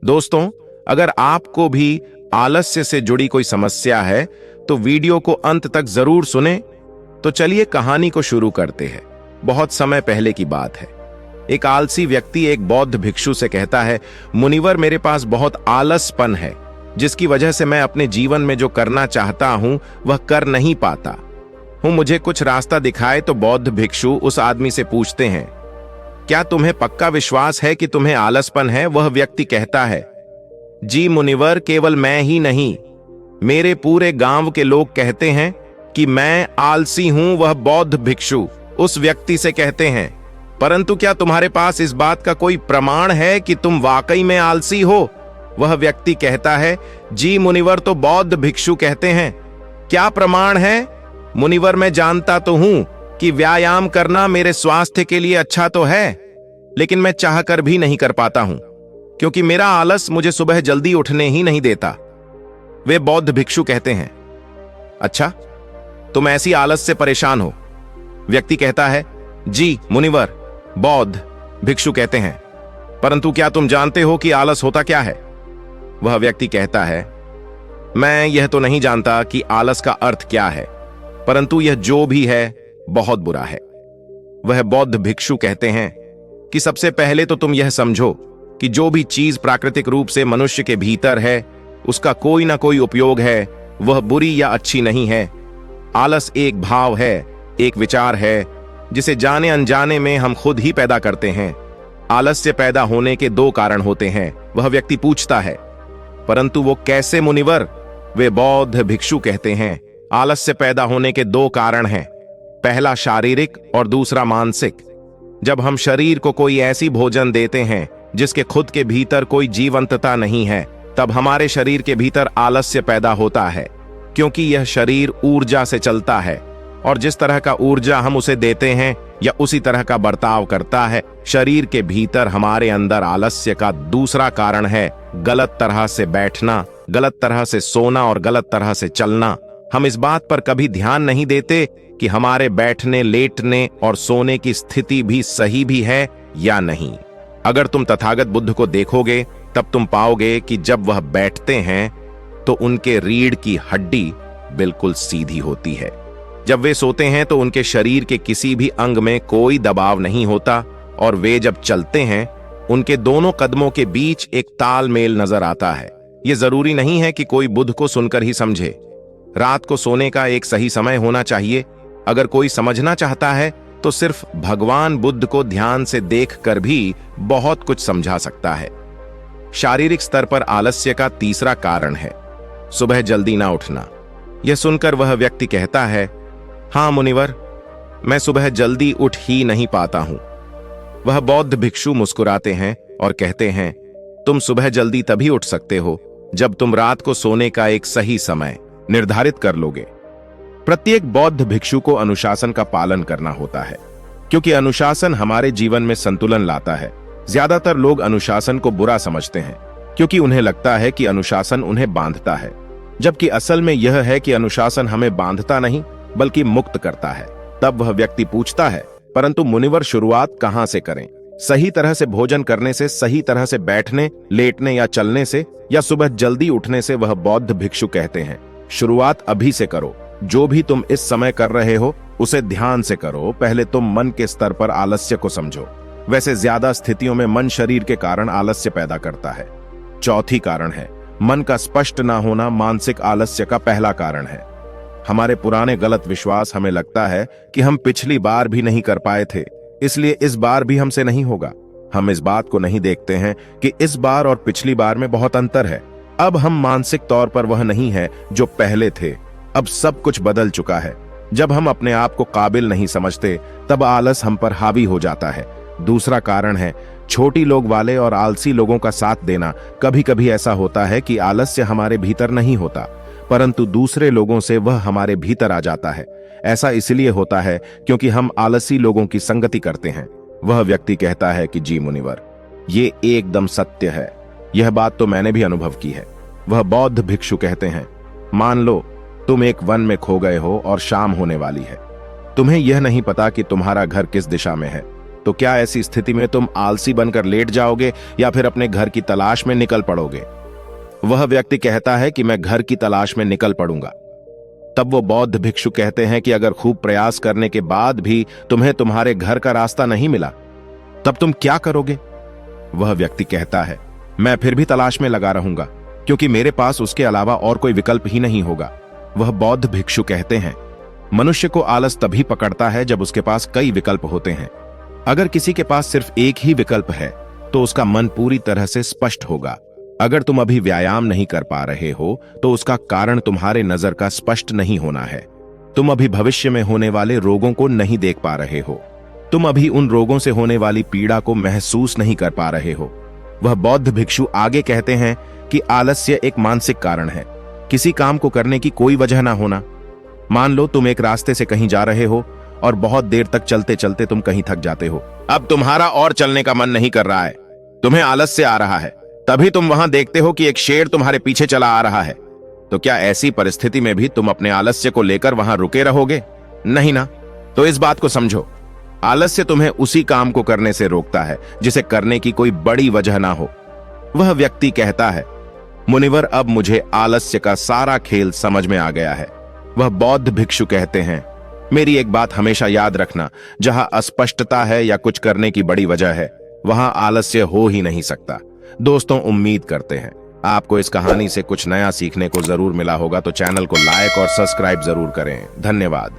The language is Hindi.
दोस्तों, अगर आपको भी आलस्य से जुड़ी कोई समस्या है तो वीडियो को अंत तक जरूर सुने। तो चलिए कहानी को शुरू करते हैं। बहुत समय पहले की बात है। एक आलसी व्यक्ति एक बौद्ध भिक्षु से कहता है, मुनिवर, मेरे पास बहुत आलसपन है, जिसकी वजह से मैं अपने जीवन में जो करना चाहता हूं वह कर नहीं पाता हूं। मुझे कुछ रास्ता दिखाए। तो बौद्ध भिक्षु उस आदमी से पूछते हैं, क्या तुम्हें पक्का विश्वास है कि तुम्हें आलसपन है? वह व्यक्ति कहता है, जी मुनिवर, केवल मैं ही नहीं, मेरे पूरे गांव के लोग कहते हैं कि मैं आलसी हूं। वह बौद्ध भिक्षु उस व्यक्ति से कहते हैं, परंतु क्या तुम्हारे पास इस बात का कोई प्रमाण है कि तुम वाकई में आलसी हो? वह व्यक्ति कहता है, जी मुनिवर। तो बौद्ध भिक्षु कहते हैं, क्या प्रमाण है? मुनिवर, मैं जानता तो हूं कि व्यायाम करना मेरे स्वास्थ्य के लिए अच्छा तो है, लेकिन मैं चाहकर भी नहीं कर पाता हूं, क्योंकि मेरा आलस मुझे सुबह जल्दी उठने ही नहीं देता। वे बौद्ध भिक्षु कहते हैं, अच्छा, तुम ऐसी आलस से परेशान हो? व्यक्ति कहता है, जी मुनिवर। बौद्ध भिक्षु कहते हैं, परंतु क्या तुम जानते हो कि आलस होता क्या है? वह व्यक्ति कहता है, मैं यह तो नहीं जानता कि आलस का अर्थ क्या है, परंतु यह जो भी है बहुत बुरा है। वह बौद्ध भिक्षु कहते हैं कि सबसे पहले तो तुम यह समझो कि जो भी चीज प्राकृतिक रूप से मनुष्य के भीतर है उसका कोई ना कोई उपयोग है, वह बुरी या अच्छी नहीं है। आलस एक भाव है, एक विचार है, जिसे जाने अनजाने में हम खुद ही पैदा करते हैं। आलस्य पैदा होने के दो कारण होते हैं। वह व्यक्ति पूछता है, परंतु वो कैसे मुनिवर? वे बौद्ध भिक्षु कहते हैं, आलस्य पैदा होने के दो कारण हैं, पहला शारीरिक और दूसरा मानसिक। जब हम शरीर को कोई ऐसी भोजन देते हैं जिसके खुद के भीतर कोई जीवंतता नहीं है, तब हमारे शरीर के भीतर आलस्य पैदा होता है, क्योंकि यह शरीर ऊर्जा से चलता है और जिस तरह का ऊर्जा हम उसे देते हैं या उसी तरह का बर्ताव करता है। शरीर के भीतर हमारे अंदर आलस्य का दूसरा कारण है गलत तरह से बैठना, गलत तरह से सोना और गलत तरह से चलना। हम इस बात पर कभी ध्यान नहीं देते कि हमारे बैठने, लेटने और सोने की स्थिति भी सही भी है या नहीं। अगर तुम तथागत बुद्ध को देखोगे तब तुम पाओगे कि जब वह बैठते हैं तो उनके रीढ़ की हड्डी बिल्कुल सीधी होती है। जब वे सोते हैं तो उनके शरीर के किसी भी अंग में कोई दबाव नहीं होता और वे जब चलते हैं उनके दोनों कदमों के बीच एक तालमेल नजर आता है। यह जरूरी नहीं है कि कोई बुद्ध को सुनकर ही समझे। रात को सोने का एक सही समय होना चाहिए। अगर कोई समझना चाहता है तो सिर्फ भगवान बुद्ध को ध्यान से देखकर भी बहुत कुछ समझा सकता है। शारीरिक स्तर पर आलस्य का तीसरा कारण है सुबह जल्दी ना उठना। यह सुनकर वह व्यक्ति कहता है, हाँ मुनिवर, मैं सुबह जल्दी उठ ही नहीं पाता हूं। वह बौद्ध भिक्षु मुस्कुराते हैं और कहते हैं, तुम सुबह जल्दी तभी उठ सकते हो जब तुम रात को सोने का एक सही समय निर्धारित कर लोगे। प्रत्येक बौद्ध भिक्षु को अनुशासन का पालन करना होता है, क्योंकि अनुशासन हमारे जीवन में संतुलन लाता है। ज्यादातर लोग अनुशासन को बुरा समझते हैं, क्योंकि उन्हें लगता है कि अनुशासन उन्हें बांधता है, जबकि असल में यह है कि अनुशासन हमें बांधता नहीं बल्कि मुक्त करता है। तब वह व्यक्ति पूछता है, परंतु मुनिवर, शुरुआत कहां से करें? सही तरह से भोजन करने से, सही तरह से बैठने, लेटने या चलने से, या सुबह जल्दी उठने से? वह बौद्ध भिक्षु कहते हैं, शुरुआत अभी से करो। जो भी तुम इस समय कर रहे हो उसे ध्यान से करो। पहले तुम मन के स्तर पर आलस्य को समझो। वैसे ज्यादा स्थितियों में मन शरीर के कारण आलस्य पैदा करता है। चौथी कारण है मन का स्पष्ट ना होना। मानसिक आलस्य का पहला कारण है हमारे पुराने गलत विश्वास। हमें लगता है कि हम पिछली बार भी नहीं कर पाए थे, इसलिए इस बार भी हमसे नहीं होगा। हम इस बात को नहीं देखते हैं कि इस बार और पिछली बार में बहुत अंतर है। अब हम मानसिक तौर पर वह नहीं है जो पहले थे। अब सब कुछ बदल चुका है। जब हम अपने आप को काबिल नहीं समझते तब आलस हम पर हावी हो जाता है। दूसरा कारण है छोटी लोग वाले और आलसी लोगों का साथ देना। कभी कभी ऐसा होता है कि आलस्य हमारे भीतर नहीं होता, परंतु दूसरे लोगों से वह हमारे भीतर आ जाता है। ऐसा इसलिए होता है क्योंकि हम आलसी लोगों की संगति करते हैं। वह व्यक्ति कहता है कि जी मुनिवर, ये एकदम सत्य है। यह बात तो मैंने भी अनुभव की है। वह बौद्ध भिक्षु कहते हैं, मान लो तुम एक वन में खो गए हो और शाम होने वाली है। तुम्हें यह नहीं पता कि तुम्हारा घर किस दिशा में है। तो क्या ऐसी स्थिति में तुम आलसी बनकर लेट जाओगे या फिर अपने घर की तलाश में निकल पड़ोगे? वह व्यक्ति कहता है कि मैं घर की तलाश में निकल पड़ूंगा। तब वो बौद्ध भिक्षु कहते हैं कि अगर खूब प्रयास करने के बाद भी तुम्हें तुम्हारे घर का रास्ता नहीं मिला, तब तुम क्या करोगे? वह व्यक्ति कहता है, मैं फिर भी तलाश में लगा रहूंगा, क्योंकि मेरे पास उसके अलावा और कोई विकल्प ही नहीं होगा। वह बौद्ध भिक्षु कहते हैं, मनुष्य को आलस तभी पकड़ता है जब उसके पास कई विकल्प होते हैं। अगर किसी के पास सिर्फ एक ही विकल्प है तो उसका मन पूरी तरह से स्पष्ट होगा। अगर तुम अभी व्यायाम नहीं कर पा रहे हो तो उसका कारण तुम्हारे नजर का स्पष्ट नहीं होना है। तुम अभी भविष्य में होने वाले रोगों को नहीं देख पा रहे हो। तुम अभी उन रोगों से होने वाली पीड़ा को महसूस नहीं कर पा रहे हो। वह बौद्ध भिक्षु आगे कहते हैं कि आलस्य एक मानसिक कारण है, किसी काम को करने की कोई वजह ना होना। मान लो तुम एक रास्ते से कहीं जा रहे हो और बहुत देर तक चलते चलते तुम कहीं थक जाते हो। अब तुम्हारा और चलने का मन नहीं कर रहा है, तुम्हें आलस्य आ रहा है। तभी तुम वहां देखते हो कि एक शेर तुम्हारे पीछे चला आ रहा है। तो क्या ऐसी परिस्थिति में भी तुम अपने आलस्य को लेकर वहां रुके रहोगे? नहीं ना। तो इस बात को समझो, आलस्य तुम्हें उसी काम को करने से रोकता है जिसे करने की कोई बड़ी वजह ना हो। वह व्यक्ति कहता है, मुनिवर, अब मुझे आलस्य का सारा खेल समझ में आ गया है। वह बौद्ध भिक्षु कहते हैं, मेरी एक बात हमेशा याद रखना, जहां अस्पष्टता है या कुछ करने की बड़ी वजह है, वहां आलस्य हो ही नहीं सकता। दोस्तों, उम्मीद करते हैं आपको इस कहानी से कुछ नया सीखने को जरूर मिला होगा। तो चैनल को लाइक और सब्सक्राइब जरूर करें। धन्यवाद।